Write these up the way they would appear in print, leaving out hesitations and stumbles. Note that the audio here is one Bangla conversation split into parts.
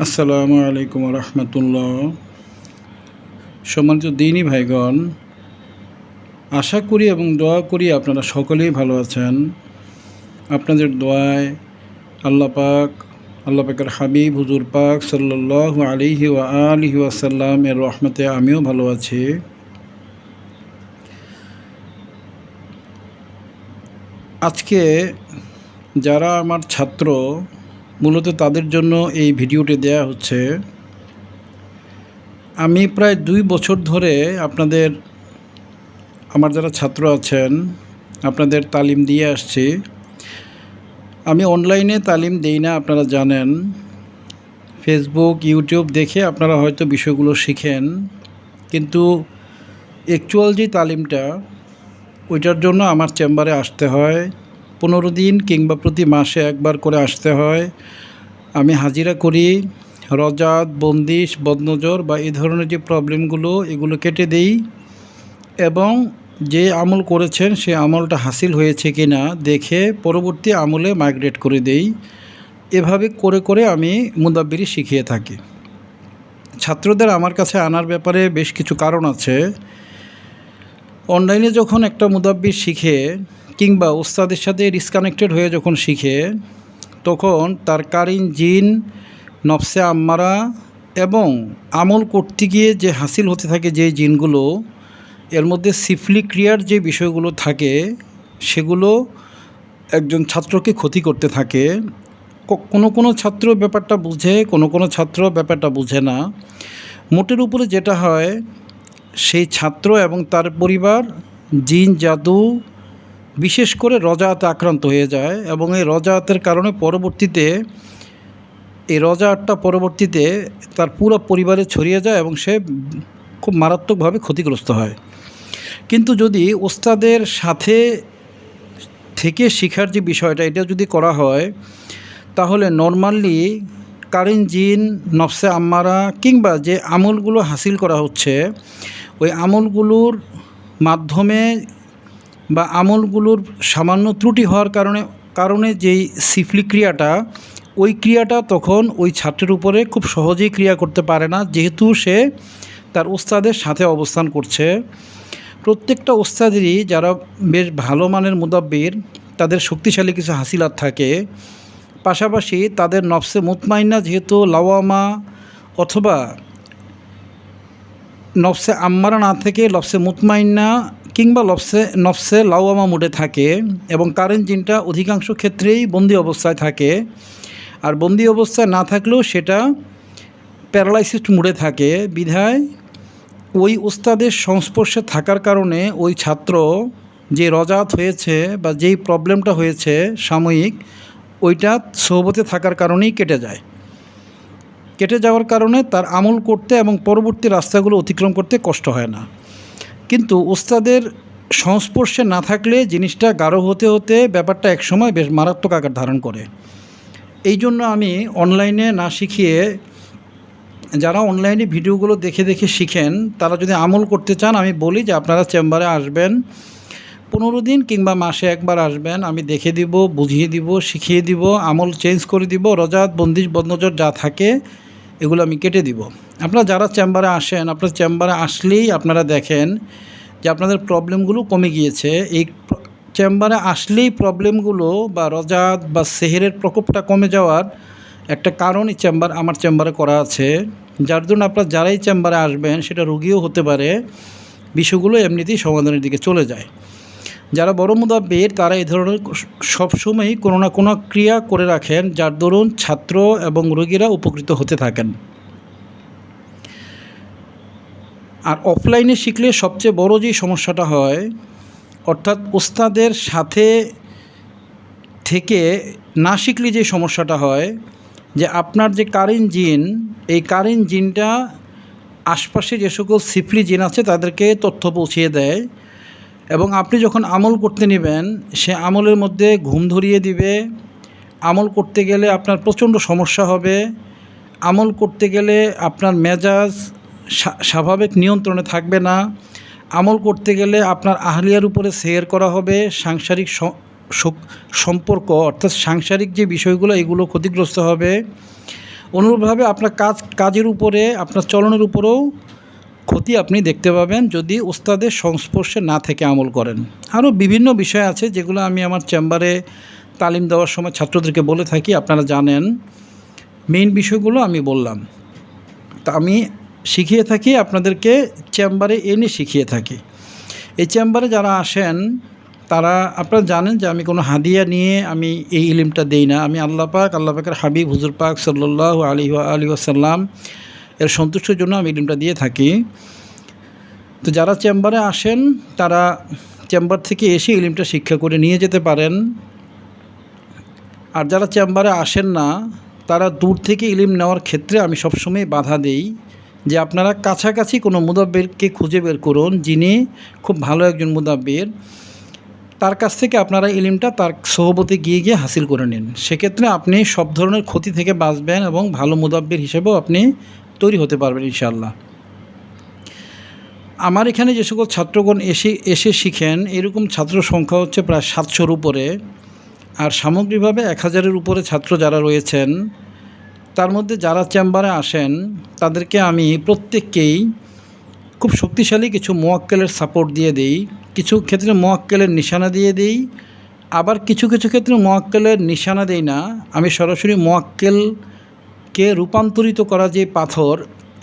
আসসালামু আলাইকুম রহমতুল্লাহ। সম্মানিত দিনী ভাইগণ, আশা করি এবং দোয়া করি আপনারা সকলেই ভালো আছেন। আপনাদের দোয়ায় আল্লাহ পাকের হাবিব হুজুর পাক সাল্লাল্লাহু আলাইহি ওয়া আলিহি ওয়াসাল্লাম এর রহমতে আমিও ভালো আছি। আজকে যারা আমার ছাত্র, মূলত তাদের জন্য এই ভিডিওটি দেয়া হচ্ছে। আমি প্রায় 2 বছর ধরে আমার যারা ছাত্র আছেন আপনাদের তালিম দিয়ে আসছি। আমি অনলাইনে তালিম দেই না, আপনারা জানেন। ফেসবুক, ইউটিউব দেখে আপনারা হয়তো বিষয়গুলো শিখেন, কিন্তু অ্যাকচুয়াল যে তালিমটা, ওইটার জন্য আমার চেম্বারে আসতে হয়। 15 দিন কিংবা প্রতি মাসে একবার করে আসতে হয়। আমি হাজিরা করি। রজাত, বন্দিশ, বদনজর বা এই ধরনের যে প্রবলেমগুলো, এগুলো কেটে দেই এবং যে আমল করেছেন সে আমলটা হাসিল হয়েছে কি না দেখে পরবর্তী আমলে মাইগ্রেট করে দেই। এভাবে করে করে আমি মুদাব্বিরি শিখিয়ে থাকি। ছাত্রদের আমার কাছে আনার ব্যাপারে বেশ কিছু কারণ আছে। অনলাইনে যখন একটা মুদাব্বির শিখে কিংবা ওস্তাদের সাথে ডিসকানেক্টেড হয়ে যখন শিখে, তখন তার কারিন জিন, নফসে আম্মারা এবং আমল করতে গিয়ে যে হাসিল হতে থাকে যে জিনগুলো, এর মধ্যে সিফলি ক্রিয়ার যে বিষয়গুলো থাকে, সেগুলো একজন ছাত্রকে ক্ষতি করতে থাকে। কোনো ছাত্র ব্যাপারটা বুঝে, কোনো ছাত্র ব্যাপারটা বুঝে না। মোটের উপরে যেটা হয়, সেই ছাত্র এবং তার পরিবার জিন, জাদু, বিশেষ করে রজাআতে আক্রান্ত হয়ে যায় এবং এই রজাআতের কারণে পরবর্তীতে তার পুরো পরিবারে ছড়িয়ে যায় এবং সে খুব মারাত্মকভাবে ক্ষতিগ্রস্ত হয়। কিন্তু যদি ওস্তাদের সাথে থেকে শেখার যে বিষয়টা, এটা যদি করা হয়, তাহলে নর্মালি কারিন জিন, নফসে আম্মারা কিংবা যে আমলগুলো হাসিল করা হচ্ছে, ওই আমলগুলোর মাধ্যমে বা আমলগুলোর সামান্য ত্রুটি হওয়ার কারণে যেই সিফলি ক্রিয়াটা, ওই ক্রিয়াটা তখন ওই ছাত্রের উপরে খুব সহজেই ক্রিয়া করতে পারে না, যেহেতু সে তার ওস্তাদের সাথে অবস্থান করছে। প্রত্যেকটা ওস্তাদেরই যারা বেশ ভালো মানের মুদাব্বির, তাদের শক্তিশালী কিছু হাসিলাত থাকে। পাশাপাশি তাদের নফসে মুতমাইন্না যেহেতু লাওয়ামা অথবা নফসে আম্মারা না থেকে নফসে মুতমাইন্না কিংবা নফসে লাওয়ামা মোডে থাকে এবং কারেন্ট জিনটা অধিকাংশ ক্ষেত্রেই বন্দি অবস্থায় থাকে। আর বন্দি অবস্থায় না থাকলেও সেটা প্যারালাইসিস মোডে থাকে। বিধায় ওই ওস্তাদের সংস্পর্শে থাকার কারণে ওই ছাত্র যে রজাত হয়েছে বা যেই প্রবলেমটা হয়েছে সাময়িক, ওইটা সোহবতে থাকার কারণেই কেটে যাওয়ার কারণে তার আমল করতে এবং পরবর্তী রাস্তাগুলো অতিক্রম করতে কষ্ট হয় না। কিন্তু ওস্তাদের সংস্পর্শে না থাকলে জিনিসটা গাঢ় হতে হতে ব্যাপারটা একসময় বেশ মারাত্মক আকার ধারণ করে। এই জন্য আমি অনলাইনে না শিখিয়ে, যারা অনলাইনে ভিডিওগুলো দেখে দেখে শিখেন, তারা যদি আমল করতে চান, আমি বলি যে আপনারা চেম্বারে আসবেন, 15 দিন কিংবা মাসে একবার আসবেন। আমি দেখে দিব, বুঝিয়ে দিব, শিখিয়ে দিব, আমল চেঞ্জ করে দিব, রজাত, বন্দিশ, বদনজর যা থাকে এগুলো আমি কেটে দিব। আপনারা যারা চেম্বারে আসেন, আপনার চেম্বারে আসলেই আপনারা দেখেন যে আপনাদের প্রবলেমগুলো কমে গিয়েছে। এই চেম্বারে আসলেই প্রবলেমগুলো বা রজাত বা সেহেরের প্রকোপটা কমে যাওয়ার একটা কারণ আমার চেম্বারে করা আছে, যার জন্য আপনারা যারাই চেম্বারে আসবেন, সেটা রোগীও হতে পারে, বিষয়গুলো এমনিতেই সমাধানের দিকে চলে যায়। যারা বড় মুদাব্বির, তারা এই ধরনের সবসময়ই কোনো না কোনো ক্রিয়া করে রাখেন, যার দরুন ছাত্র এবং রোগীরা উপকৃত হতে থাকেন। আর অফলাইনে শিখলে সবচেয়ে বড় যে সমস্যাটা হয়, অর্থাৎ ওস্তাদের সাথে থেকে না শিখলে যে সমস্যাটা হয়, যে আপনার যে কারিন জিন, এই কারিন জিনটা আশপাশে যে সকল সিফলি জিন আছে তাদেরকে তথ্য পৌঁছিয়ে দেয় এবং আপনি যখন আমল করতে নেবেন, সে আমলের মধ্যে ঘুম ধরিয়ে দিবে। আমল করতে গেলে আপনার প্রচণ্ড সমস্যা হবে। আমল করতে গেলে আপনার মেজাজ স্বাভাবিক নিয়ন্ত্রণে থাকবে না। আমল করতে গেলে আপনার আহলিয়ার উপরে সেহের করা হবে। সাংসারিক সম্পর্ক অর্থাৎ সাংসারিক যে বিষয়গুলো, এগুলো ক্ষতিগ্রস্ত হবে। অনুরূপভাবে আপনার কাজের উপরে, আপনার চলনের উপরেও ক্ষতি আপনি দেখতে পাবেন যদি ওস্তাদের সংস্পর্শে না থেকে আমল করেন। আরও বিভিন্ন বিষয় আছে যেগুলো আমি আমার চেম্বারে তালিম দেওয়ার সময় ছাত্রদেরকে বলে থাকি, আপনারা জানেন। মেইন বিষয়গুলো আমি বললাম। তা আমি শিখিয়ে থাকি, আপনাদেরকে চেম্বারে এনে শিখিয়ে থাকি। এই চেম্বারে যারা আসেন তারা, আপনারা জানেন যে আমি কোনো হাদিয়া নিয়ে আমি এই ইলমটা দেই না। আমি আল্লাহ পাকের হাবিব হুজুর পাক সাল্লাল্লাহু আলাইহি ওয়াসাল্লাম এর সন্তুষ্টির জন্য আমি ইলমটা দিয়ে থাকি। তো যারা চেম্বারে আসেন তারা চেম্বার থেকে এসে ইলমটা শিক্ষা করে নিয়ে যেতে পারেন। আর যারা চেম্বারে আসেন না তারা দূর থেকে ইলম নেওয়ার ক্ষেত্রে আমি সবসময় বাধা দেই যে আপনারা কাছাকাছি কোনো মুদাব্বিরকে খুঁজে বের করুন, যিনি খুব ভালো একজন মুদাব্বির, তার কাছ থেকে আপনারা ইলমটা তার সোহবতে গিয়ে হাসিল করে নিন। সেক্ষেত্রে আপনি সব ধরনের ক্ষতি থেকে বাঁচবেন এবং ভালো মুদাব্বির হিসেবেও আপনি তৈরি হতে পারবেন ইনশাআল্লাহ। আমার এখানে যে সকল ছাত্রগণ এসে শিখেন, এরকম ছাত্র সংখ্যা হচ্ছে প্রায় 700-র উপরে। আর সামগ্রিকভাবে 1000-এর উপরে ছাত্র যারা রয়েছেন, তার মধ্যে যারা চেম্বারে আসেন তাদেরকে আমি প্রত্যেককেই খুব শক্তিশালী কিছু মোয়াক্কেলের সাপোর্ট দিয়ে দিই। কিছু ক্ষেত্রে মোয়াক্কেলের নিশানা দিয়ে দিই, আবার কিছু ক্ষেত্রে মোয়াক্কেলের নিশানা দেই না। আমি সরাসরি মোয়াক্কেলকে রূপান্তরিত করা যে পাথর,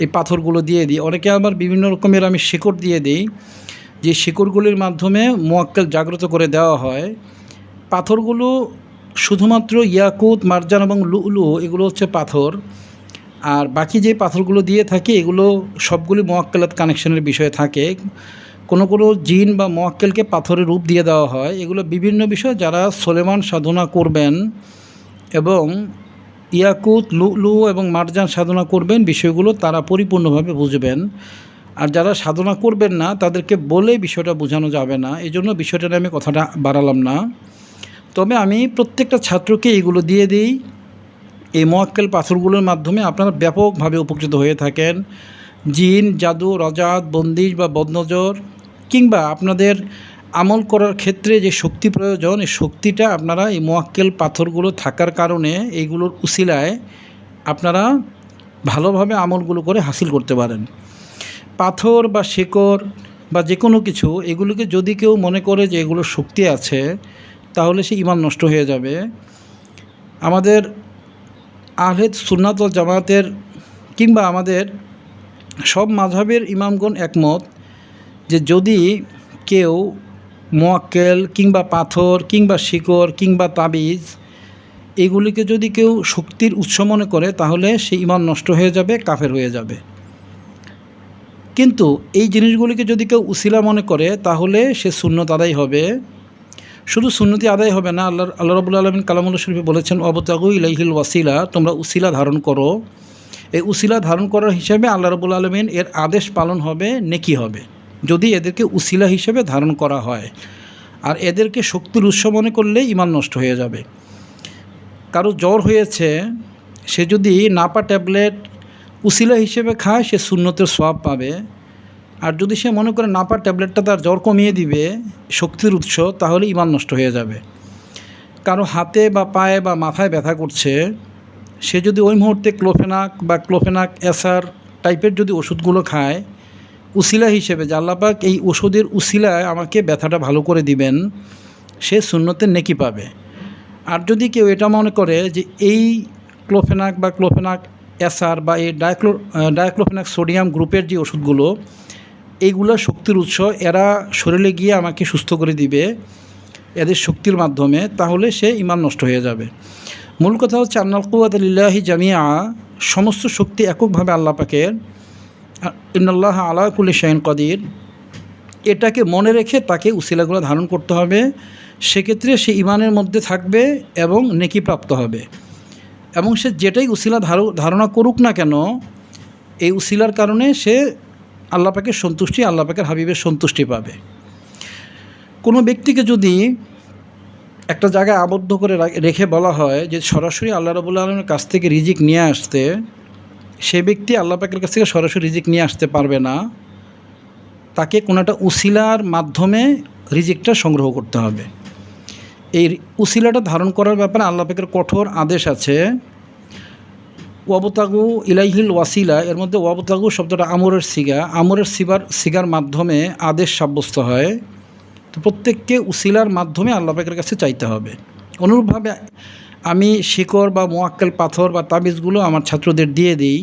এই পাথরগুলো দিয়ে দিই। অনেকে আবার বিভিন্ন রকমের আমি শিকড় দিয়ে দিই, যে শিকড়গুলির মাধ্যমে মোয়াক্কেল জাগ্রত করে দেওয়া হয়। পাথরগুলো শুধুমাত্র ইয়াকুত, মারজান এবং লুলু, এগুলো হচ্ছে পাথর। আর বাকি যে পাথরগুলো দিয়ে থাকি এগুলো সবগুলি মোয়াক্কেলাত কানেকশনের বিষয়ে থাকে। কোনো জিন বা মোয়াক্কেলকে পাথরের রূপ দিয়ে দেওয়া হয়। এগুলো বিভিন্ন বিষয় যারা সোলেমান সাধনা করবেন এবং ইয়াকুত, লুলু এবং মারজান সাধনা করবেন, বিষয়গুলো তারা পরিপূর্ণভাবে বুঝবেন। আর যারা সাধনা করবেন না তাদেরকে বলে বিষয়টা বোঝানো যাবে না, এই জন্য বিষয়টা নিয়ে আমি কথাটা বাড়ালাম না। তবে আমি প্রত্যেকটা ছাত্রকে এগুলো দিয়ে দিই। এই মোয়াক্কেল পাথরগুলোর মাধ্যমে আপনারা ব্যাপকভাবে উপকৃত হয়ে থাকেন। জিন, জাদু, রজাত, বন্দিশ বা বদনজর কিংবা আপনাদের আমল করার ক্ষেত্রে যে শক্তি প্রয়োজন, এই শক্তিটা আপনারা এই মোয়াক্কেল পাথরগুলো থাকার কারণে, এইগুলোর উসিলায় আপনারা ভালোভাবে আমলগুলো করে হাসিল করতে পারেন। পাথর বা শিকড় বা যে কোনো কিছু, এগুলোকে যদি কেউ মনে করে যে এগুলোর শক্তি আছে, তাহলে সে ঈমান নষ্ট হয়ে যাবে। আমাদের আহলে সুন্নাত ওয়াল জামাতের কিংবা আমাদের সব মাযহাবের ইমামগণ একমত যে যদি কেউ মোয়াক্কেল কিংবা পাথর কিংবা শিকড় কিংবা তাবিজ, এগুলিকে যদি কেউ শক্তির উৎস মনে করে তাহলে সে ঈমান নষ্ট হয়ে যাবে, কাফের হয়ে যাবে। কিন্তু এই জিনিসগুলিকে যদি কেউ উসিলা মনে করে তাহলে সে সুন্নত আদায় হবে। শুধু সুন্নতি আদায় হবে না, আল্লাহ রাব্বুল আলামিন কালামুল্লাহ শরীফে বলেছেন, ওয়াবতাগু ইলাইহিল ওয়াসিলা, তোমরা উসিলা ধারণ করো। এই উসিলা ধারণ করার হিসেবে আল্লাহ রাব্বুল আলামিন এর আদেশ পালন হবে, নেকি হবে, যদি এদেরকে উসিলা হিসেবে ধারণ করা হয়। আর এদেরকে শক্তির উৎস মনে করলে ঈমান নষ্ট হয়ে যাবে। কারো জ্বর হয়েছে, সে যদি নাপা ট্যাবলেট উসিলা হিসেবে খায় সে সুন্নতের সওয়াব পাবে। আর যদি সে মনে করে নাপা ট্যাবলেটটা তার জ্বর কমিয়ে দিবে, শক্তির উৎস, তাহলে ঈমান নষ্ট হয়ে যাবে। কারো হাতে বা পায়ে বা মাথায় ব্যথা করছে, সে যদি ওই মুহূর্তে ক্লোফেনাক বা ক্লোফেনাক এসার টাইপের যদি ওষুধগুলো খায় উসিলা হিসেবে, যে আল্লাহ পাক এই ওষুধের উসিলায় আমাকে ব্যথাটা ভালো করে দিবেন, সে সুন্নতের নেকি পাবে। আর যদি কেউ এটা মনে করে যে এই ক্লোফেনাক বা ক্লোফেনাক এসার বা এই ডায়াক্লোফেনাক সোডিয়াম গ্রুপের যে ওষুধগুলো, এইগুলো শক্তির উৎস, এরা শরীরে গিয়ে আমাকে সুস্থ করে দিবে এদের শক্তির মাধ্যমে, তাহলে সে ঈমান নষ্ট হয়ে যাবে। মূল কথা হচ্ছে আন্নাল কুওয়াতা লিল্লাহি জামিআ, সমস্ত শক্তি এককভাবে আল্লাহ পাকের। ইন্নাল্লাহা আলা কুল্লি শাইইন কাদির, এটাকে মনে রেখে তাকে উসিলাগুলো ধারণ করতে হবে। সেক্ষেত্রে সে ঈমানের মধ্যে থাকবে এবং নেকি প্রাপ্ত হবে। এবং সে যেটাই উসিলা ধারণা করুক না কেন, এই উসিলার কারণে সে আল্লাহ পাকের সন্তুষ্টি, আল্লাহ পাকের হাবিবের সন্তুষ্টি পাবে। কোনো ব্যক্তিকে যদি একটা জায়গায় আবদ্ধ করে রেখে বলা হয় যে সরাসরি আল্লাহ রাব্বুল আলামিনের কাছ থেকে রিজিক নিয়ে আসতে, সে ব্যক্তি আল্লাহ পাকের কাছ থেকে সরাসরি রিজিক নিয়ে আসতে পারবে না। তাকে কোনো একটা উসিলার মাধ্যমে রিজিকটা সংগ্রহ করতে হবে। এই উসিলাটা ধারণ করার ব্যাপারে আল্লাহ পাকের কঠোর আদেশ আছে। ওয়াবতাগু ইলাইহিল ওয়াসিলা, এর মধ্যে ওয়াবতাগু শব্দটা আমরের সিগা, আমরের সিগার মাধ্যমে আদেশ সাব্যস্ত হয়। তো প্রত্যেককে উসিলার মাধ্যমে আল্লাহ পাকের কাছে চাইতে হবে। অনুরূপভাবে আমি শিকড় বা মোয়াক্কেল পাথর বা তাবিজগুলো আমার ছাত্রদের দিয়ে দিই,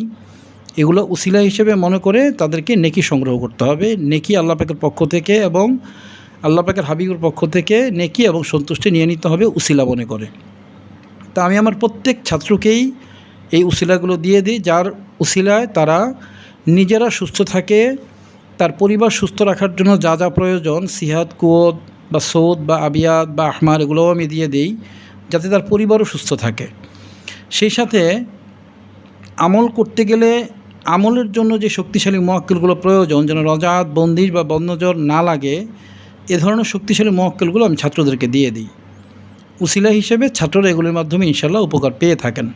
এগুলো উসিলা হিসেবে মনে করে তাদেরকে নেকি সংগ্রহ করতে হবে। নেকি আল্লাহ পাকের পক্ষ থেকে এবং আল্লাহ পাকের হাবিবের পক্ষ থেকে নেকি এবং সন্তুষ্টি নিয়ে নিতে হবে উসিলা মনে করে। তা আমি আমার প্রত্যেক ছাত্রকেই এই উসিলাগুলো দিয়ে দিই, যার উসিলায় তারা নিজেরা সুস্থ থাকে, তার পরিবার সুস্থ রাখার জন্য যা যা প্রয়োজন সিহাত, কুয়ত বা সৌদ বা আবিয়াত বা আহমার, এগুলোও আমি দিয়ে দিই যাতে তার পরিবারও সুস্থ থাকে। সেই সাথে আমল করতে গেলে আমলের জন্য যে শক্তিশালী মোয়াক্কেলগুলো প্রয়োজন, যেন রজাত, বন্দিশ বা বদনজর না লাগে, এ ধরনের শক্তিশালী মোয়াক্কেলগুলো আমি ছাত্রদেরকে দিয়ে দিই। উসিলা হিসেবে ছাত্ররা এগুলির মাধ্যমে ইনশাল্লাহ উপকার পেয়ে থাকেন।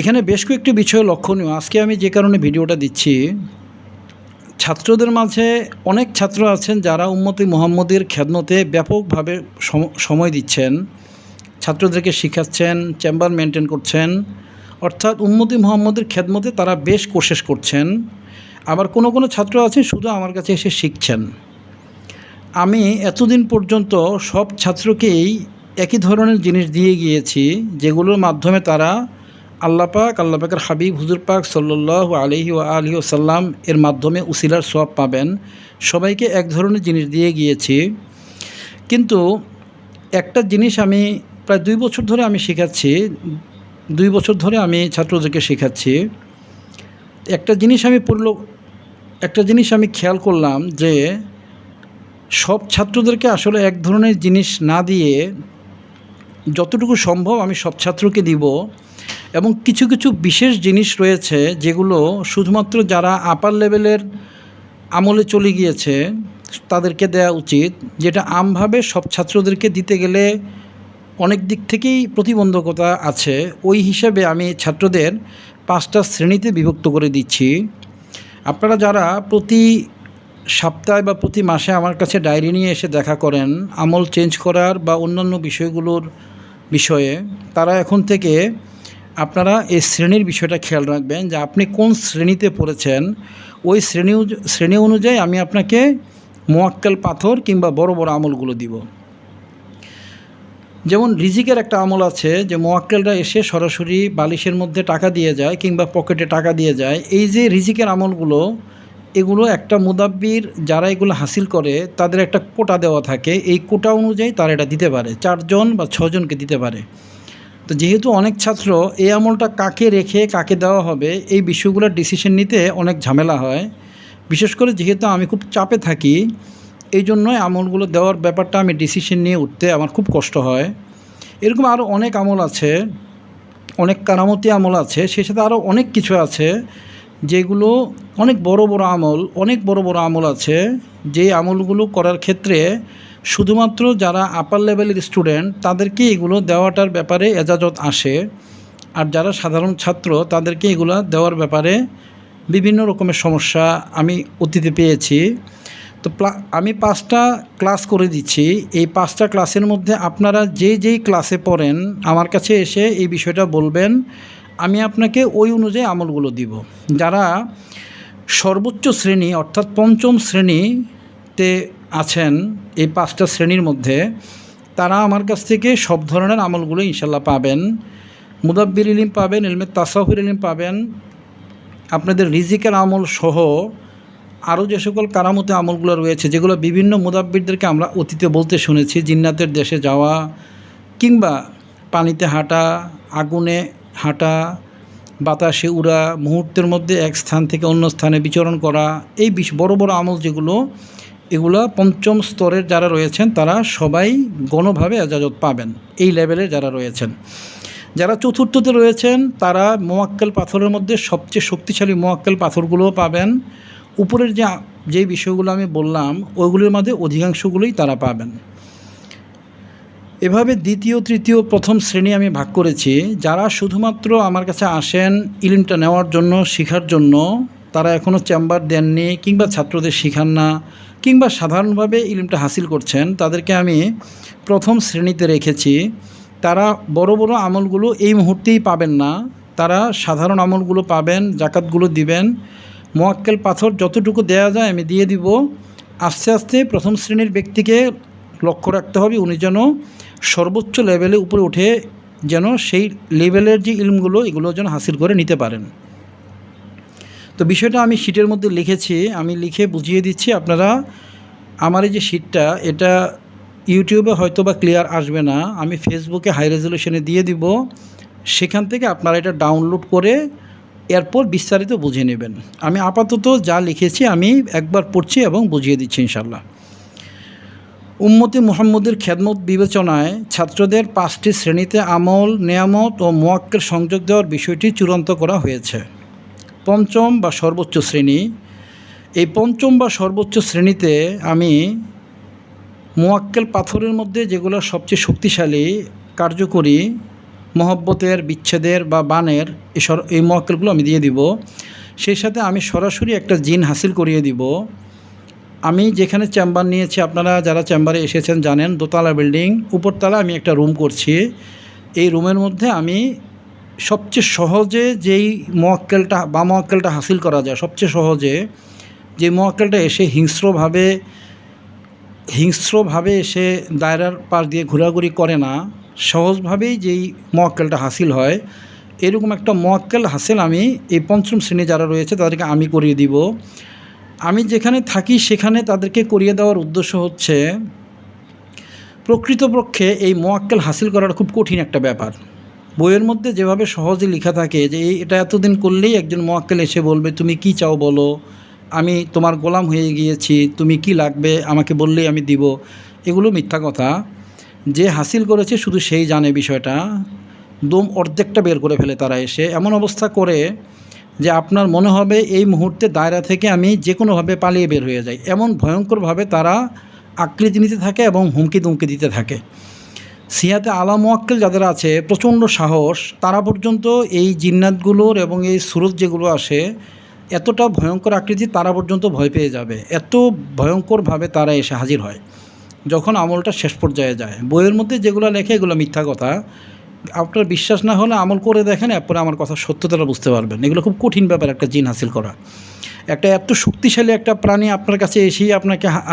এখানে বেশ কয়েকটি বিষয় লক্ষণীয়। আজকে আমি যে কারণে ভিডিওটা দিচ্ছি, ছাত্রদের মাঝে অনেক ছাত্র আছেন যারা উম্মতে মুহাম্মদের খেদমতে ব্যাপকভাবে সময় দিচ্ছেন, ছাত্রদেরকে শিখাচ্ছেন, চেম্বার মেনটেন করছেন, অর্থাৎ উম্মতে মুহাম্মদের খেদমতে তারা বেশ কোশিশ করছেন। আবার কোনো কোনো ছাত্র আছেন শুধু আমার কাছে এসে শিখছেন। আমি এতদিন পর্যন্ত সব ছাত্রকেই একই ধরনের জিনিস দিয়ে গিয়েছি, যেগুলোর মাধ্যমে তারা আল্লাহ পাকের হাবিব হুজুর পাক সাল্লাল্লাহু আলাইহি ওয়া আলিহি ওয়াসাল্লাম এর মাধ্যমে উসিলার সওয়াব পাবেন। সবাইকে এক ধরনের জিনিস দিয়ে গিয়েছি। কিন্তু একটা জিনিস আমি প্রায় 2 বছর ধরে আমি শেখাচ্ছি, 2 বছর ধরে আমি ছাত্রদেরকে শেখাচ্ছি। একটা জিনিস আমি খেয়াল করলাম যে সব ছাত্রদেরকে আসলে এক ধরনের জিনিস না দিয়ে যতটুকু সম্ভব আমি সব ছাত্রকে দিব, এবং কিছু কিছু বিশেষ জিনিস রয়েছে যেগুলো শুধুমাত্র যারা আপার লেভেলের আমলে চলে গিয়েছে তাদেরকে দেওয়া উচিত, যেটা আমভাবে সব ছাত্রদেরকে দিতে গেলে অনেক দিক থেকেই প্রতিবন্ধকতা আছে। ওই হিসাবে আমি ছাত্রদের 5টা শ্রেণীতে বিভক্ত করে দিচ্ছি। আপনারা যারা প্রতি সপ্তাহে বা প্রতি মাসে আমার কাছে ডায়েরি নিয়ে এসে দেখা করেন আমল চেঞ্জ করার বা অন্যান্য বিষয়গুলোর বিষয়ে, তারা এখন থেকে আপনারা এই শ্রেণীর বিষয়টা খেয়াল রাখবেন যে আপনি কোন শ্রেণীতে পড়েছেন। ওই শ্রেণী অনুযায়ী আমি আপনাকে মোয়াক্কেল পাথর কিংবা বড় বড় আমলগুলো দিব। যেমন রিজিকের একটা আমল আছে যে মোয়াক্কেলরা এসে সরাসরি বালিশের মধ্যে টাকা দিয়ে যায় কিংবা পকেটে টাকা দিয়ে যায়। এই যে রিজিকের আমলগুলো, এগুলো একটা মুদাব্বির যারা এগুলো হাসিল করে তাদের একটা কোটা দেওয়া থাকে, এই কোটা অনুযায়ী তারা এটা দিতে পারে, 4 জন বা 6 জনকে দিতে পারে। তো যেহেতু অনেক ছাত্র এই আমলটা কাকে রেখে কাকে দেওয়া হবে এই বিষয়গুলোর ডিসিশন নিতে অনেক ঝামেলা হয়, বিশেষ করে যেহেতু আমি খুব চাপে থাকি, এই জন্যই আমলগুলো দেওয়ার ব্যাপারটা আমি ডিসিশন নিয়ে উঠতে আমার খুব কষ্ট হয়। এরকম আরও অনেক আমল আছে, অনেক কারামতি আমল আছে, সেই সাথে আরও অনেক কিছু আছে যেগুলো অনেক বড় বড় আমল আছে, যে আমলগুলো করার ক্ষেত্রে শুধুমাত্র যারা আপার লেভেলের স্টুডেন্ট তাদেরকে এগুলো দেওয়াটার ব্যাপারে এজাজত আসে, আর যারা সাধারণ ছাত্র তাদেরকে এগুলো দেওয়ার ব্যাপারে বিভিন্ন রকমের সমস্যা আমি অতীতে পেয়েছি। তো আমি 5টা ক্লাস করে দিচ্ছি। এই 5টা ক্লাসের মধ্যে আপনারা যেই ক্লাসে পড়েন আমার কাছে এসে এই বিষয়টা বলবেন, আমি আপনাকে ওই অনুযায়ী আমলগুলো দিব। যারা সর্বোচ্চ শ্রেণী অর্থাৎ 5ম শ্রেণীতে আছেন এই 5টা শ্রেণীর মধ্যে, তারা আমার কাছ থেকে সব ধরনের আমলগুলো ইনশাল্লাহ পাবেন। মুদাব্বির ইলম পাবেন, ইলমে তাসাউফের ইলম পাবেন, আপনাদের রিজিকের আমল সহ আরও যে সকল কারামতে আমলগুলো রয়েছে যেগুলো বিভিন্ন মুদাব্বিরদেরকে আমরা অতীতে বলতে শুনেছি, জিন্নাতের দেশে যাওয়া কিংবা পানিতে হাঁটা, আগুনে হাঁটা, বাতাসে উড়া, মুহূর্তের মধ্যে এক স্থান থেকে অন্য স্থানে বিচরণ করা, এই বড় বড় আমল যেগুলো, এগুলো 5ম স্তরের যারা রয়েছেন তারা সবাই গণভাবে এজাজত পাবেন। এই লেভেলে যারা রয়েছেন, যারা 4র্থতে রয়েছেন তারা মোয়াক্কেল পাথরের মধ্যে সবচেয়ে শক্তিশালী মোয়াক্কেল পাথরগুলোও পাবেন। উপরের যে বিষয়গুলো আমি বললাম ওইগুলোর মধ্যে অধিকাংশগুলোই তারা পাবেন। এভাবে 2য়, 3য়, 1ম শ্রেণী আমি ভাগ করেছি। যারা শুধুমাত্র আমার কাছে আসেন ইলমটা নেওয়ার জন্য, শেখার জন্য, তারা এখনও চেম্বার দেননি কিংবা ছাত্রদের শেখান না কিংবা সাধারণভাবে ইলমটা হাসিল করছেন, তাদেরকে আমি 1ম শ্রেণীতে রেখেছি। তারা বড় বড় আমলগুলো এই মুহূর্তেই পাবেন না, তারা সাধারণ আমলগুলো পাবেন, জাকাতগুলো দিবেন। মোয়াক্কেল পাথর যতটুকু দেয়া যায় আমি দিয়ে দিব। আস্তে আস্তে প্রথম শ্রেণীর ব্যক্তিকে লক্ষ্য রাখতে হবে উনি যেন সর্বোচ্চ লেভেলে উপরে উঠে যেন সেই লেভেলের যে ইলমগুলো এগুলো যেন হাসিল করে নিতে পারেন। তো বিষয়টা আমি শিটের মধ্যে লিখেছি, আমি লিখে বুঝিয়ে দিচ্ছি। আপনারা আমার এই যে শিটটা এটা ইউটিউবে হয়তো বা ক্লিয়ার আসবে না, আমি ফেসবুকে হাই রেজলিউশনে দিয়ে দিব। সেখান থেকে আপনারা এটা ডাউনলোড করে এরপর বিস্তারিত বুঝে নেবেন। আমি আপাতত যা লিখেছি আমি একবার পড়ছি এবং বুঝিয়ে দিচ্ছি ইনশাল্লাহ। উম্মতে মুহাম্মদের খেদমত বিবেচনায় ছাত্রদের 5টি শ্রেণীতে আমল, নেয়ামত ও মোয়াক্কেল সংযোগ দেওয়ার বিষয়টি চূড়ান্ত করা হয়েছে। পঞ্চম বা সর্বোচ্চ শ্রেণী, এই পঞ্চম বা সর্বোচ্চ শ্রেণীতে আমি মোয়াক্কেল পাথরের মধ্যে যেগুলো সবচেয়ে শক্তিশালী, কার্যকরী, মহব্বতের, বিচ্ছেদের বা বানের এই মোয়াক্কেলগুলো আমি দিয়ে দিব। সেই সাথে আমি সরাসরি একটা জিন হাসিল করিয়ে দিব। আমি যেখানে চেম্বার নিয়েছি, আপনারা যারা চেম্বারে এসেছেন জানেন, দোতলা বিল্ডিং, উপরতলা আমি একটা রুম করছি। এই রুমের মধ্যে আমি সবচেয়ে সহজে যেই মোয়াক্কেলটা হাসিল করা যায়, সবচেয়ে সহজে যে মোয়াক্কেলটা এসে হিংস্রভাবে এসে দায়রার পাশ দিয়ে ঘোরাঘুরি করে না, সহজভাবেই যেই মোয়াক্কেলটা হাসিল হয়, এরকম একটা মোয়াক্কেল হাসিল আমি এই পঞ্চম শ্রেণী যারা রয়েছে তাদেরকে আমি করিয়ে দিব। আমি যেখানে থাকি সেখানে তাদেরকে করিয়ে দেওয়ার উদ্দেশ্য হচ্ছে, প্রকৃতপক্ষে এই মোয়াক্কেল হাসিল করাটা খুব কঠিন একটা ব্যাপার। বইয়ের মধ্যে যেভাবে সহজে লেখা থাকে যে এটা এতদিন করলেই একজন মোয়াক্কেল এসে বলবে তুমি কি চাও বলো, আমি তোমার গোলাম হয়ে গিয়েছি, তুমি কি লাগবে আমাকে বললেই আমি দিব, এগুলো মিথ্যা কথা। যে হাসিল করেছে শুধু সেই জানে বিষয়টা। দম অর্ধেকটা বের করে ফেলে তারা এসে, এমন অবস্থা করে যে আপনার মনে হবে এই মুহূর্তে দায়রা থেকে আমি যে কোনোভাবে পালিয়ে বের হয়ে যাই, এমন ভয়ঙ্করভাবে তারা আকৃতি নিতে থাকে এবং হুমকি দুমকি দিতে থাকে। সিয়াতে আলা মোয়াক্কেল যাদের আছে প্রচণ্ড সাহস, তারা পর্যন্ত এই জিন্নাতগুলোর এবং এই সুরত যেগুলো আসে এতটা ভয়ঙ্কর আকৃতি, তারা পর্যন্ত ভয় পেয়ে যাবে। এত ভয়ঙ্করভাবে তারা এসে হাজির হয় যখন আমলটা শেষ পর্যায়ে যায়। বইয়ের মধ্যে যেগুলো লেখে এগুলো মিথ্যা কথা। আপনার বিশ্বাস না হলে আমল করে দেখেন, এরপরে আমার কথা সত্যতাটা বুঝতে পারবেন। এগুলো খুব কঠিন ব্যাপার একটা জিন হাসিল করা। একটা এত শক্তিশালী একটা প্রাণী আপনার কাছে এসেই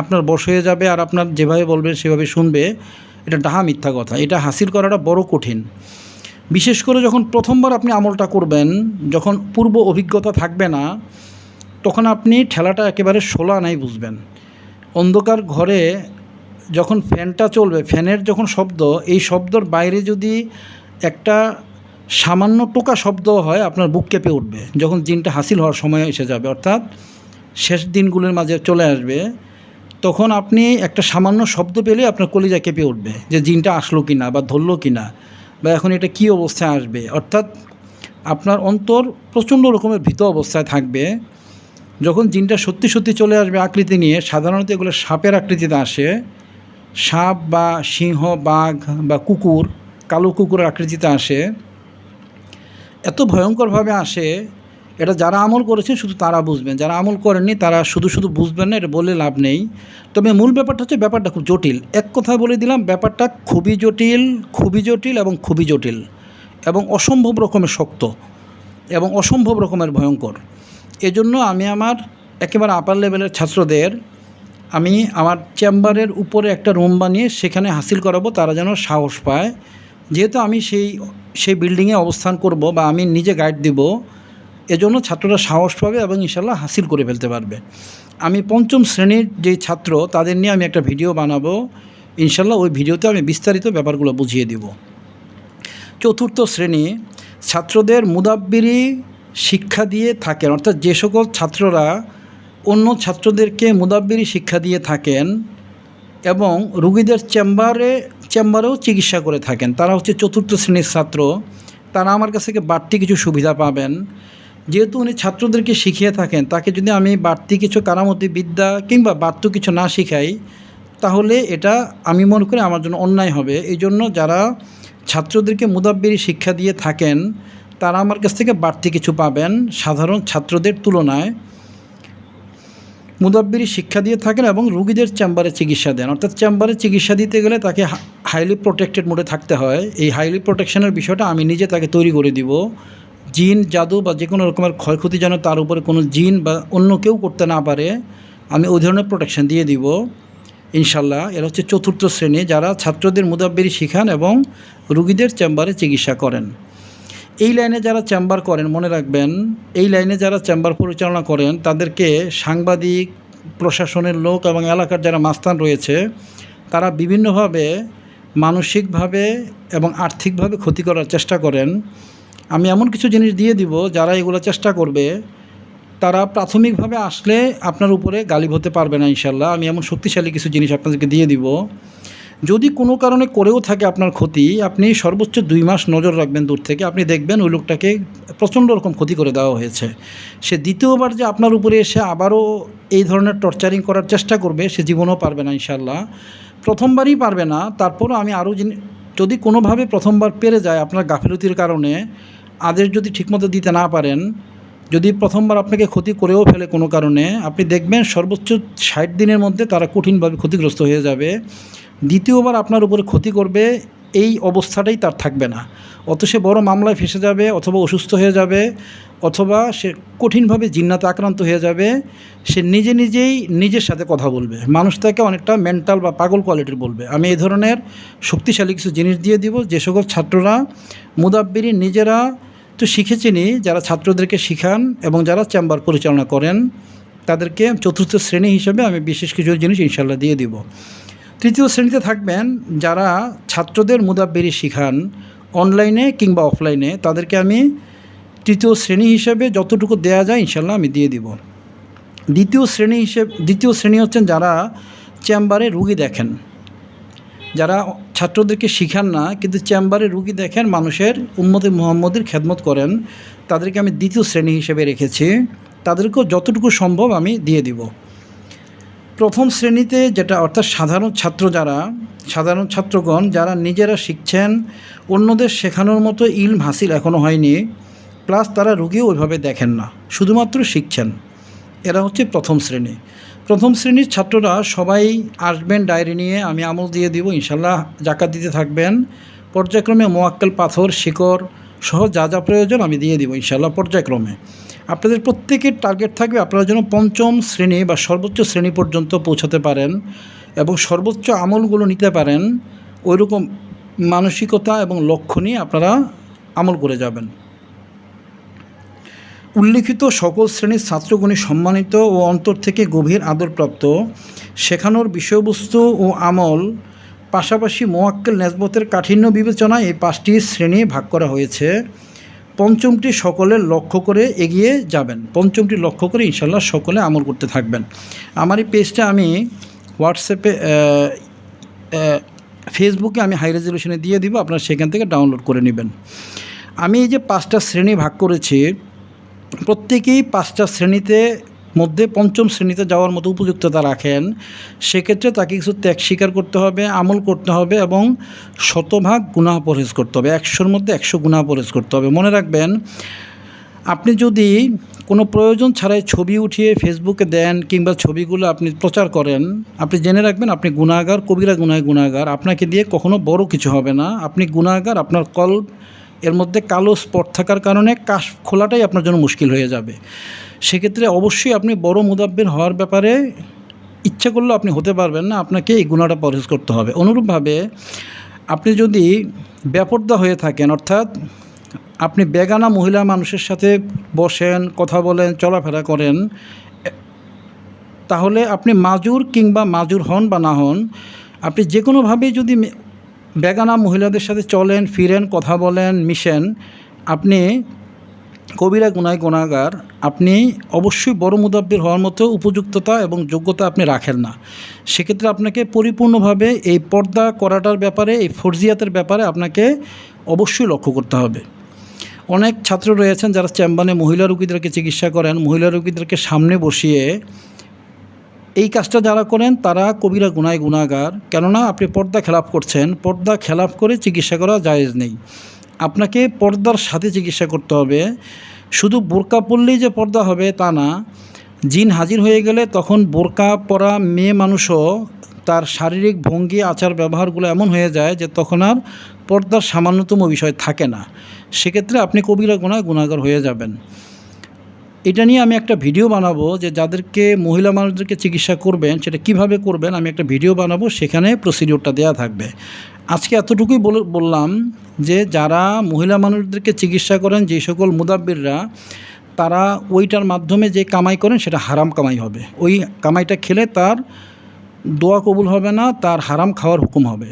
আপনার বশ হয়ে যাবে আর আপনার যেভাবে বলবেন সেভাবে শুনবে, এটা ডাহা মিথ্যা কথা। এটা হাসিল করাটা বড় কঠিন, বিশেষ করে যখন প্রথমবার আপনি আমলটা করবেন, যখন পূর্ব অভিজ্ঞতা থাকবে না, তখন আপনি ঠেলাটা একেবারে শোলা নাই বুঝবেন। অন্ধকার ঘরে যখন ফ্যানটা চলবে, ফ্যানের যখন শব্দ, এই শব্দর বাইরে যদি একটা সামান্য টোকা শব্দ হয় আপনার বুক কেঁপে উঠবে। যখন জিনটা হাসিল হওয়ার সময় এসে যাবে, অর্থাৎ শেষ দিনগুলোর মাঝে চলে আসবে, তখন আপনি একটা সামান্য শব্দ পেলে আপনার কলিজা কেঁপে উঠবে যে জিনটা আসলো কি না বা ধরলো কি না বা এখন এটা কী অবস্থায় আসবে। অর্থাৎ আপনার অন্তর প্রচণ্ড রকমের ভীত অবস্থায় থাকবে। যখন জিনটা সত্যি সত্যি চলে আসবে আকৃতি নিয়ে, সাধারণত এগুলো সাপের আকৃতিতে আসে, সাপ বা সিংহ, বাঘ বা কুকুর, কালো কুকুরের আকৃতিতে আসে। এত ভয়ঙ্করভাবে আসে, এটা যারা আমল করেছেন শুধু তারা বুঝবেন, যারা আমল করেননি তারা শুধু শুধু বুঝবেন না, এটা বলে লাভ নেই। তবে মূল ব্যাপারটা হচ্ছে ব্যাপারটা খুব জটিল। এক কথায় বলে দিলাম, ব্যাপারটা খুবই জটিল, খুবই জটিল এবং খুবই জটিল এবং অসম্ভব রকমের শক্ত এবং অসম্ভব রকমের ভয়ঙ্কর। এজন্য আমি আমার একেবারে আপার লেভেলের ছাত্রদের আমি আমার চেম্বারের উপরে একটা রুম বানিয়ে সেখানে হাসিল করাবো, তারা যেন সাহস পায়। যেহেতু আমি সেই বিল্ডিংয়ে অবস্থান করব বা আমি নিজে গাইড দিব, এজন্য ছাত্ররা সাহস পাবে এবং ইনশাল্লাহ হাসিল করে ফেলতে পারবে। আমি পঞ্চম শ্রেণীর যেই ছাত্র তাদের নিয়ে আমি একটা ভিডিও বানাবো ইনশাল্লাহ, ওই ভিডিওতে আমি বিস্তারিত ব্যাপারগুলো বুঝিয়ে দিব। চতুর্থ শ্রেণী ছাত্রদের মুদাব্বিরি শিক্ষা দিয়ে থাকেন, অর্থাৎ যে সকল ছাত্ররা অন্য ছাত্রদেরকে মুদাব্বিরি শিক্ষা দিয়ে থাকেন এবং রুগীদের চেম্বারেও চিকিৎসা করে থাকেন, তারা হচ্ছে চতুর্থ শ্রেণীর ছাত্র। তারা আমার কাছ থেকে বাড়তি কিছু সুবিধা পাবেন। যেহেতু উনি ছাত্রদেরকে শিখিয়ে থাকেন, তাকে যদি আমি বাড়তি কিছু কারামতি বিদ্যা কিংবা বাড়তি কিছু না শিখাই, তাহলে এটা আমি মনে করি আমার জন্য অন্যায় হবে। এই জন্য যারা ছাত্রদেরকে মুদাব্বিরি শিক্ষা দিয়ে থাকেন তারা আমার কাছ থেকে বাড়তি কিছু পাবেন সাধারণ ছাত্রদের তুলনায়। মুদাব্বিরি শিক্ষা দিয়ে থাকেন এবং রুগীদের চেম্বারে চিকিৎসা দেন, অর্থাৎ চেম্বারে চিকিৎসা দিতে গেলে তাকে হাইলি প্রোটেক্টেড মোডে থাকতে হয়। এই হাইলি প্রোটেকশনের বিষয়টা আমি নিজে তাকে তৈরি করে দিব, জিন জাদু বা যে কোনো রকমের ক্ষয়ক্ষতি যেন তার উপরে কোনো জিন বা অন্য কেউ করতে না পারে, আমি ওই ধরনের প্রোটেকশন দিয়ে দিব ইনশাল্লাহ। এরা হচ্ছে চতুর্থ শ্রেণী, যারা ছাত্রদের মুদাব্বিরি শিখান এবং রুগীদের চেম্বারে চিকিৎসা করেন। এই লাইনে যারা চেম্বার করেন, মনে রাখবেন, এই লাইনে যারা চেম্বার পরিচালনা করেন তাদেরকে সাংবাদিক, প্রশাসনের লোক এবং এলাকার যারা মাস্তান রয়েছে তারা বিভিন্নভাবে মানসিকভাবে এবং আর্থিকভাবে ক্ষতি করার চেষ্টা করেন। আমি এমন কিছু জিনিস দিয়ে দিব, যারা এগুলো চেষ্টা করবে তারা প্রাথমিকভাবে আসলে আপনার উপরে গালিব হতে পারবে না ইনশাল্লাহ। আমি এমন শক্তিশালী কিছু জিনিস আপনাদেরকে দিয়ে দিব। যদি কোনো কারণে করেও থাকে আপনার ক্ষতি, আপনি সর্বোচ্চ 2 মাস নজর রাখবেন দূর থেকে, আপনি দেখবেন ওই লোকটাকে প্রচণ্ড রকম ক্ষতি করে দেওয়া হয়েছে। সে দ্বিতীয়বার যে আপনার উপরে এসে আবারও এই ধরনের টর্চারিং করার চেষ্টা করবে, সে জীবনেও পারবে না ইনশাল্লাহ। প্রথমবারই পারবে না, তারপরও আমি আরও যদি কোনোভাবে প্রথমবার পেরে যায় আপনার গাফিলতির কারণে, আদেশ যদি ঠিকমতো দিতে না পারেন, যদি প্রথমবার আপনাকে ক্ষতি করেও ফেলে কোনো কারণে, আপনি দেখবেন সর্বোচ্চ 60 দিনের মধ্যে তারা কঠিনভাবে ক্ষতিগ্রস্ত হয়ে যাবে। দ্বিতীয়বার আপনার উপরে ক্ষতি করবে, এই অবস্থাটাই তার থাকবে না। অত সে বড় মামলায় ফেসে যাবে, অথবা অসুস্থ হয়ে যাবে, অথবা সে কঠিনভাবে জিন্নাতে আক্রান্ত হয়ে যাবে। সে নিজেই নিজের সাথে কথা বলবে, মানুষ তাকে অনেকটা মেন্টাল বা পাগল কোয়ালিটির বলবে। আমি এই ধরনের শক্তিশালী কিছু জিনিস দিয়ে দিব, যে সকল ছাত্ররা মুদাব্বিরি নিজেরা তো শিখেছেনই, যারা ছাত্রদেরকে শিখান এবং যারা চেম্বার পরিচালনা করেন তাদেরকে চতুর্থ শ্রেণী হিসেবে আমি বিশেষ কিছু জিনিস ইনশাল্লাহ দিয়ে দিব। তৃতীয় শ্রেণীতে থাকবেন যারা ছাত্রদের মুদাব্বিরি শিখান অনলাইনে কিংবা অফলাইনে, তাদেরকে আমি তৃতীয় শ্রেণী হিসেবে যতটুকু দেয়া যায় ইনশাল্লাহ আমি দিয়ে দিব। দ্বিতীয় শ্রেণী হচ্ছেন যারা চেম্বারে রুগী দেখেন, যারা ছাত্রদেরকে শিখান না কিন্তু চেম্বারে রুগী দেখেন, মানুষের উম্মতে মুহাম্মদের খেদমত করেন, তাদেরকে আমি দ্বিতীয় শ্রেণী হিসেবে রেখেছি। তাদেরকেও যতটুকু সম্ভব আমি দিয়ে দিব। প্রথম শ্রেণীতে যেটা অর্থাৎ সাধারণ ছাত্রগণ যারা নিজেরা শিখছেন, অন্যদের শেখানোর মতো ইলম হাসিল এখনও হয়নি, প্লাস তারা রুগীও ওইভাবে দেখেন না, শুধুমাত্র শিখছেন, এরা হচ্ছে প্রথম শ্রেণী। প্রথম শ্রেণীর ছাত্ররা সবাই আসবেন ডায়েরি নিয়ে, আমি আমল দিয়ে দিব ইনশাল্লাহ। জাকাত দিতে থাকবেন, পর্যায়ক্রমে মোয়াক্কেল পাথর, শিকড় সহ যা যা প্রয়োজন আমি দিয়ে দিব ইনশাল্লাহ পর্যায়ক্রমে। আপনাদের প্রত্যেকের টার্গেট থাকবে আপনারা যেন পঞ্চম শ্রেণী বা সর্বোচ্চ শ্রেণী পর্যন্ত পৌঁছাতে পারেন এবং সর্বোচ্চ আমলগুলো নিতে পারেন। ওইরকম মানসিকতা এবং লক্ষ্য নিয়ে আপনারা আমল করে যাবেন। উল্লিখিত সকল শ্রেণীর ছাত্রগণই সম্মানিত ও অন্তর থেকে গভীর আদরপ্রাপ্ত। শেখানোর বিষয়বস্তু ও আমল পাশাপাশি মোয়াক্কেল নেসবতের কাঠিন্য বিবেচনায় এই 5টি শ্রেণী ভাগ করা হয়েছে। পঞ্চমটি সকলের লক্ষ্য করে এগিয়ে যাবেন, পঞ্চমটি লক্ষ্য করে ইনশাল্লাহ সকলে আমল করতে থাকবেন। আমার এই পেজটা আমি হোয়াটসঅ্যাপে ফেসবুকে আমি হাই রেজলিউশনে দিয়ে দিব, আপনারা সেখান থেকে ডাউনলোড করে নেবেন। আমি এই যে 5টা শ্রেণী ভাগ করেছি, প্রত্যেকেই 5টা শ্রেণীতে মধ্যে পঞ্চম শ্রেণীতে যাওয়ার মতো উপযুক্ততা রাখেন। সেক্ষেত্রে তাকে কিছু ত্যাগ স্বীকার করতে হবে, আমল করতে হবে এবং শতভাগ গুনাহ পরহেজ করতে হবে, 100-র মধ্যে 100 গুনাহ পরহেজ করতে হবে। মনে রাখবেন, আপনি যদি কোনো প্রয়োজন ছাড়াই ছবি উঠিয়ে ফেসবুকে দেন কিংবা ছবিগুলো আপনি প্রচার করেন, আপনি জেনে রাখবেন আপনি গুনাহগার, কবিরা গুনাহগার। আপনাকে দিয়ে কখনো বড় কিছু হবে না, আপনি গুনাহগার। আপনার কলব এর মধ্যে কালো স্পট থাকার কারণে কাশ খোলাটাই আপনার জন্য মুশকিল হয়ে যাবে। সেক্ষেত্রে অবশ্যই আপনি বড় মুদাব্বির হওয়ার ব্যাপারে ইচ্ছা করলেও আপনি হতে পারবেন না, আপনাকে এই গুনাহটা পরহেজ করতে হবে। অনুরূপভাবে আপনি যদি বেপরদা হয়ে থাকেন, অর্থাৎ আপনি বেগানা মহিলা মানুষের সাথে বসেন, কথা বলেন, চলাফেরা করেন, তাহলে আপনি মাজুর কিংবা মাজুর হন বা না হন, আপনি যে কোনোভাবেই যদি বেগানা মহিলাদের সাথে চলেন, ফিরেন, কথা বলেন, মিশেন, আপনি কবিরা গুনাহগার। আপনি অবশ্যই বড় মুদাব্বির হওয়ার মতো উপযুক্ততা এবং যোগ্যতা আপনি রাখেন না। সেক্ষেত্রে আপনাকে পরিপূর্ণভাবে এই পর্দা করাটার ব্যাপারে, এই ফরজিয়াতের ব্যাপারে আপনাকে অবশ্যই লক্ষ্য করতে হবে। অনেক ছাত্র রয়েছেন যারা চেম্বারে মহিলা রোগীদেরকে চিকিৎসা করেন, মহিলা রোগীদেরকে সামনে বসিয়ে এই কাজটা যারা করেন তারা কবিরা গুনাহগার। কেননা আপনি পর্দা খেলাপ করছেন, পর্দা খেলাপ করে চিকিৎসা করা জায়েজ নেই। আপনাকে পর্দার সাথে চিকিৎসা করতে হবে। শুধু বোরকা পরলেই যে পর্দা হবে তা না, জিন হাজির হয়ে গেলে তখন বোরকা পরা মেয়ে মানুষও তার শারীরিক ভঙ্গি আচার ব্যবহারগুলো এমন হয়ে যায় যে তখন আর পর্দার সামান্যতম বিষয় থাকে না। সেক্ষেত্রে আপনি কবিরা গুনাহগার হয়ে যাবেন। এটা নিয়ে আমি একটা ভিডিও বানাবো যে যাদেরকে মহিলা মানুষদেরকে চিকিৎসা করবেন সেটা কিভাবে করবেন, আমি একটা ভিডিও বানাবো, সেখানে প্রসিডিওরটা দেওয়া থাকবে। আজকে এতটুকুই বললাম যে যারা মহিলা মানুষদেরকে চিকিৎসা করেন, যে সকল মুদাব্বিররা, তারা ওইটার মাধ্যমে যে কামাই করেন সেটা হারাম কামাই হবে। ওই কামাইটা খেলে তার দোয়া কবুল হবে না, তার হারাম খাওয়ার হুকুম হবে।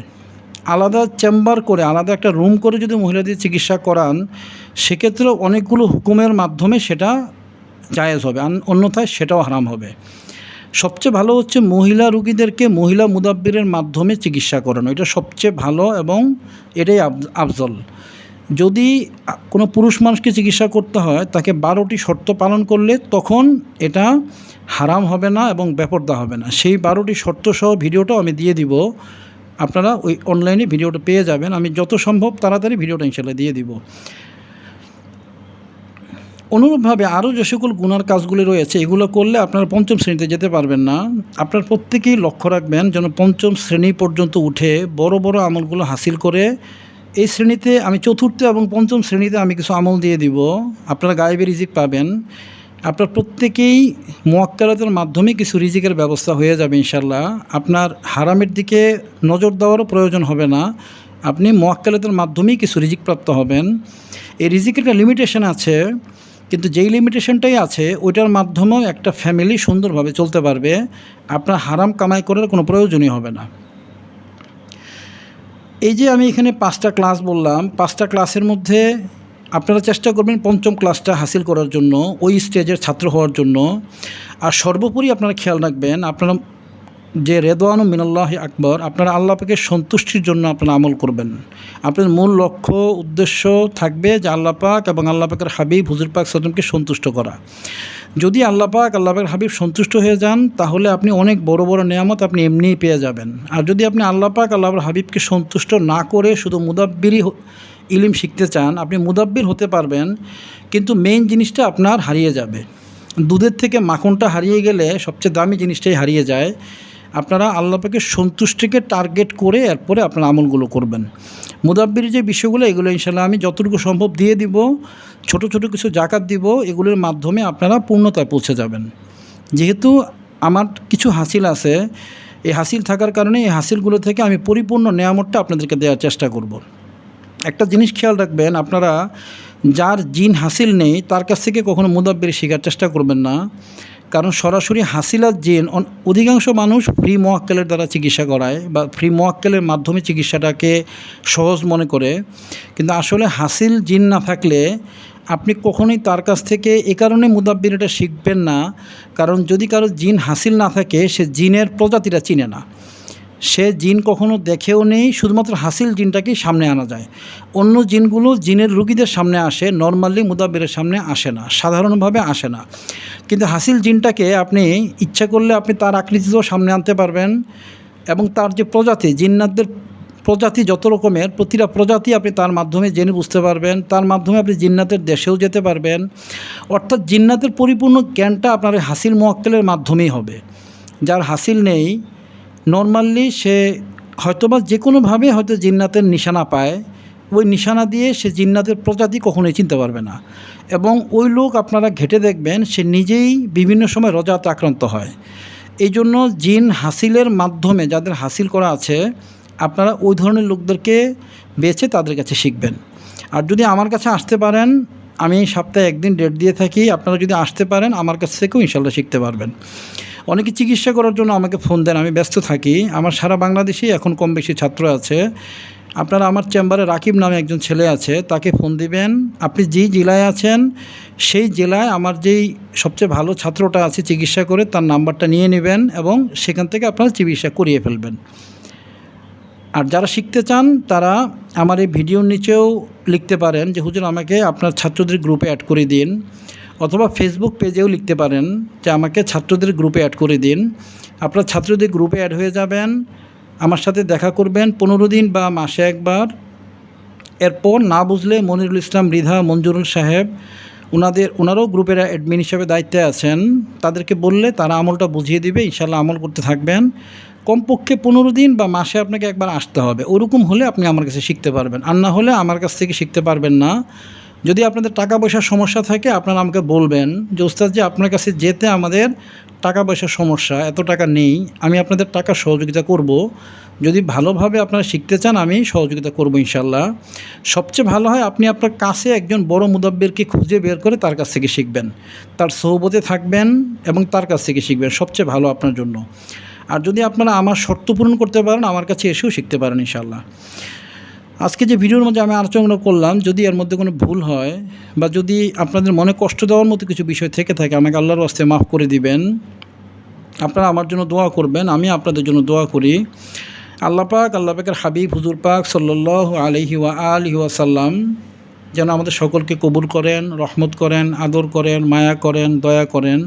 আলাদা চেম্বার করে, আলাদা একটা রুম করে যদি মহিলাদের চিকিৎসা করান, সেক্ষেত্রেও অনেকগুলো হুকুমের মাধ্যমে সেটা জায়েজ হবে, অন্যথায় সেটাও হারাম হবে। সবচেয়ে ভালো হচ্ছে মহিলা রুগীদেরকে মহিলা মুদাব্বিরের মাধ্যমে চিকিৎসা করানো, এটা সবচেয়ে ভালো এবং এটাই আফজল। যদি কোনো পুরুষ মানুষকে চিকিৎসা করতে হয়, তাকে 12টি শর্ত পালন করলে তখন এটা হারাম হবে না এবং বেপরদা হবে না। সেই 12টি শর্ত সহ ভিডিওটাও আমি দিয়ে দিব, আপনারা ওই অনলাইনে ভিডিওটা পেয়ে যাবেন। আমি যত সম্ভব তাড়াতাড়ি ভিডিওটা ইনশাল্লাহ দিয়ে দিব। অনুরূপভাবে আরও যে সকল গুনার কাজগুলি রয়েছে, এগুলো করলে আপনারা 5ম শ্রেণীতে যেতে পারবেন না। আপনার প্রত্যেকেই লক্ষ্য রাখবেন যেন 5ম শ্রেণী পর্যন্ত উঠে বড় বড় আমলগুলো হাসিল করে। এই শ্রেণীতে আমি 4র্থ এবং 5ম শ্রেণীতে আমি কিছু আমল দিয়ে দিব, আপনারা গায়েবী রিজিক পাবেন। আপনার প্রত্যেকেই মুয়াক্কালাতের মাধ্যমে কিছু রিজিকের ব্যবস্থা হয়ে যাবে ইনশাল্লাহ। আপনার হারামের দিকে নজর দেওয়ারও প্রয়োজন হবে না, আপনি মুয়াক্কালাতের মাধ্যমেই কিছু রিজিক প্রাপ্ত হবেন। এই রিজিকের একটা লিমিটেশন আছে, কিন্তু যেই লিমিটেশনটাই আছে ওইটার মাধ্যমেও একটা ফ্যামিলি সুন্দরভাবে চলতে পারবে, আপনার হারাম কামাই করার কোনো প্রয়োজনই হবে না। এই যে আমি এখানে 5টা ক্লাস বললাম, 5টা ক্লাসের মধ্যে আপনারা চেষ্টা করবেন 5ম ক্লাসটা হাসিল করার জন্য, ওই স্টেজের ছাত্র হওয়ার জন্য। আর সর্বোপরি আপনারা খেয়াল রাখবেন, আপনারা যে রেদওয়ানু মিনাল্লাহি আকবর, আপনারা আল্লাহ পাকের সন্তুষ্টির জন্য আপনারা আমল করবেন। আপনার মূল লক্ষ্য উদ্দেশ্য থাকবে যে আল্লাহ পাক এবং আল্লাহ পাকের হাবিব হুজুর পাক সাল্লামকে সন্তুষ্ট করা। যদি আল্লাহ পাক আল্লাহ পাকের হাবিব সন্তুষ্ট হয়ে যান, তাহলে আপনি অনেক বড় বড় নেয়ামত আপনি এমনিই পেয়ে যাবেন। আর যদি আপনি আল্লাহ পাক আল্লাহ হাবিবকে সন্তুষ্ট না করে শুধু মুদাব্বিরি ইলম শিখতে চান, আপনি মুদাব্বির হতে পারবেন, কিন্তু মেইন জিনিসটা আপনার হারিয়ে যাবে। দুধের থেকে মাখনটা হারিয়ে গেলে সবচেয়ে দামি জিনিসটাই হারিয়ে যায়। আপনারা আল্লাহ পাকের সন্তুষ্টিকে টার্গেট করে এরপরে আপনারা আমলগুলো করবেন। মুদাব্বির যে বিষয়গুলো, এগুলো ইনশাল্লাহ আমি যতটুকু সম্ভব দিয়ে দিব, ছোট ছোট কিছু জাকাত দিব, এগুলোর মাধ্যমে আপনারা পূর্ণতায় পৌঁছে যাবেন। যেহেতু আমার কিছু হাসিল আছে, এই হাসিল থাকার কারণে এই হাসিলগুলো থেকে আমি পরিপূর্ণ নেয়ামতটা আপনাদেরকে দেওয়ার চেষ্টা করব। একটা জিনিস খেয়াল রাখবেন, আপনারা যার জিন হাসিল নেই তার কাছ থেকে কখনো মুদাব্বির শেখার চেষ্টা করবেন না, কারণ সরাসরি হাসিলার জিন অধিকাংশ মানুষ ফ্রি মুয়াক্কেলের দ্বারা চিকিৎসা করায় বা ফ্রি মুয়াক্কেলের মাধ্যমে চিকিৎসাটাকে সহজ মনে করে, কিন্তু আসলে হাসিল জিন না থাকলে আপনি কখনোই তার কাছ থেকে এ কারণে মুদাব্বির এটা শিখবেন না, কারণ যদি কারো জিন হাসিল না থাকে সে জিনের প্রজাতিটা চিনে না, সে জিন কখনো দেখেও নেই, শুধুমাত্র হাসিল জিনটাকেই সামনে আনা যায়। অন্য জিনগুলো জিনের রুগীদের সামনে আসে, নর্মালি মুদাব্বিরের সামনে আসে না, সাধারণভাবে আসে না। কিন্তু হাসিল জিনটাকে আপনি ইচ্ছা করলে আপনি তার আকৃতিতেও সামনে আনতে পারবেন, এবং তার যে প্রজাতি, জিন্নাতদের প্রজাতি যত রকমের, প্রতিটা প্রজাতি আপনি তার মাধ্যমে জেনে বুঝতে পারবেন, তার মাধ্যমে আপনি জিন্নাতের দেশেও যেতে পারবেন। অর্থাৎ জিন্নাতের পরিপূর্ণ জ্ঞানটা আপনার হাসিল মুয়াক্কেলের মাধ্যমেই হবে। যার হাসিল নেই, নর্মালি সে হয়তোবা যে কোনোভাবে হয়তো জিন্নাতের নিশানা পায়, ওই নিশানা দিয়ে সে জিন্নাতের প্রজাতি কখনোই চিনতে পারবে না, এবং ওই লোক আপনারা ঘেঁটে দেখবেন সে নিজেই বিভিন্ন সময় রজাতে আক্রান্ত হয়। এই জন্য জিন হাসিলের মাধ্যমে যাদের হাসিল করা আছে, আপনারা ওই ধরনের লোকদেরকে বেছে তাদের কাছে শিখবেন। আর যদি আমার কাছে আসতে পারেন, আমি সপ্তাহে 1 দিন ডেট দিয়ে থাকি, আপনারা যদি আসতে পারেন আমার কাছ থেকেও ইনশাল্লাহ শিখতে পারবেন। অনেকে চিকিৎসা করার জন্য আমাকে ফোন দেন, আমি ব্যস্ত থাকি, আমার সারা বাংলাদেশেই এখন কম বেশি ছাত্র আছে। আপনারা আমার চেম্বারে রাকিব নামে একজন ছেলে আছে, তাকে ফোন দিবেন। আপনি যেই জেলায় আছেন সেই জেলায় আমার যেই সবচেয়ে ভালো ছাত্রটা আছে চিকিৎসা করে, তার নাম্বারটা নিয়ে নেবেন এবং সেখান থেকে আপনারা চিকিৎসা করিয়ে ফেলবেন। আর যারা শিখতে চান তারা আমার এই ভিডিওর নিচেও লিখতে পারেন যে হুজুর আমাকে আপনার ছাত্রদের গ্রুপে অ্যাড করে দিন, অথবা ফেসবুক পেজেও লিখতে পারেন যে আমাকে ছাত্রদের গ্রুপে অ্যাড করে দিন। আপনার ছাত্রদের গ্রুপে অ্যাড হয়ে যাবেন, আমার সাথে দেখা করবেন 15 দিন বা মাসে একবার। এরপর না বুঝলে মনিরুল ইসলাম মৃধা, মঞ্জুরুল সাহেব ওনারাও গ্রুপের অ্যাডমিন হিসেবে দায়িত্বে আছেন। তাদেরকে বললে তারা আমলটা বুঝিয়ে দিবে, ইনশাআল্লাহ আমল করতে থাকবেন। কমপক্ষে 15 দিন বা মাসে আপনাকে একবার আসতে হবে, ওরকম হলে আপনি আমার কাছে শিখতে পারবেন, আর না হলে আমার কাছ থেকে শিখতে পারবেন না। যদি আপনাদের টাকা পয়সার সমস্যা থাকে আপনারা আমাকে বলবেন যে ওস্তাদ জি আপনার কাছে যেতে আমাদের টাকা পয়সার সমস্যা, এত টাকা নেই, আমি আপনাদের টাকা সহযোগিতা করব। যদি ভালোভাবে আপনারা শিখতে চান আমি সহযোগিতা করব ইনশাল্লাহ। সবচেয়ে ভালো হয় আপনি আপনার কাছে একজন বড় মুদাব্বিরকে খুঁজে বের করে তার কাছ থেকে শিখবেন, তার সোহবতে থাকবেন এবং তার কাছ থেকে শিখবেন, সবচেয়ে ভালো আপনার জন্য। আর যদি আপনারা আমার শর্ত পূরণ করতে পারেন আমার কাছে এসেও শিখতে পারেন ইনশাল্লাহ। আজকে যে ভিডিওর মধ্যে আমি আলোচনা করলাম, যদি এর মধ্যে কোনো ভুল হয় বা যদি আপনাদের মনে কষ্ট দেওয়ার মতো কিছু বিষয় থেকে থাকে আমাকে আল্লাহর ওয়াস্তে মাফ করে দিবেন। আপনারা আমার জন্য দোয়া করবেন, আমি আপনাদের জন্য দোয়া করি। আল্লাহ পাকের হাবিব হুজুর পাক সাল্লাল্লাহু আলাইহি ওয়া আলিহি ওয়াসাল্লাম যেন আমাদের সকলকে কবুল করেন, রহমত করেন, আদর করেন, মায়া করেন, দয়া করেন।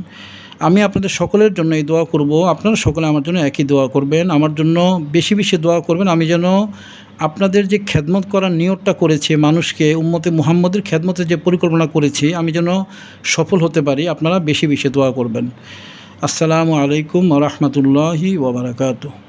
আমি আপনাদের সকলের জন্য এই দোয়া করব, আপনারা সকলে আমার জন্য একই দোয়া করবেন, আমার জন্য বেশি বেশি দোয়া করবেন। আমি যেন আপনাদের যে খেদমত করার নিয়তটা করেছি, মানুষকে উম্মতে মুহাম্মদের খেদমতের যে পরিকল্পনা করেছি, আমি যেন সফল হতে পারি। আপনারা বেশি বেশি দোয়া করবেন। আসসালামু আলাইকুম ওয়া রাহমাতুল্লাহি ওয়া বারাকাতুহু।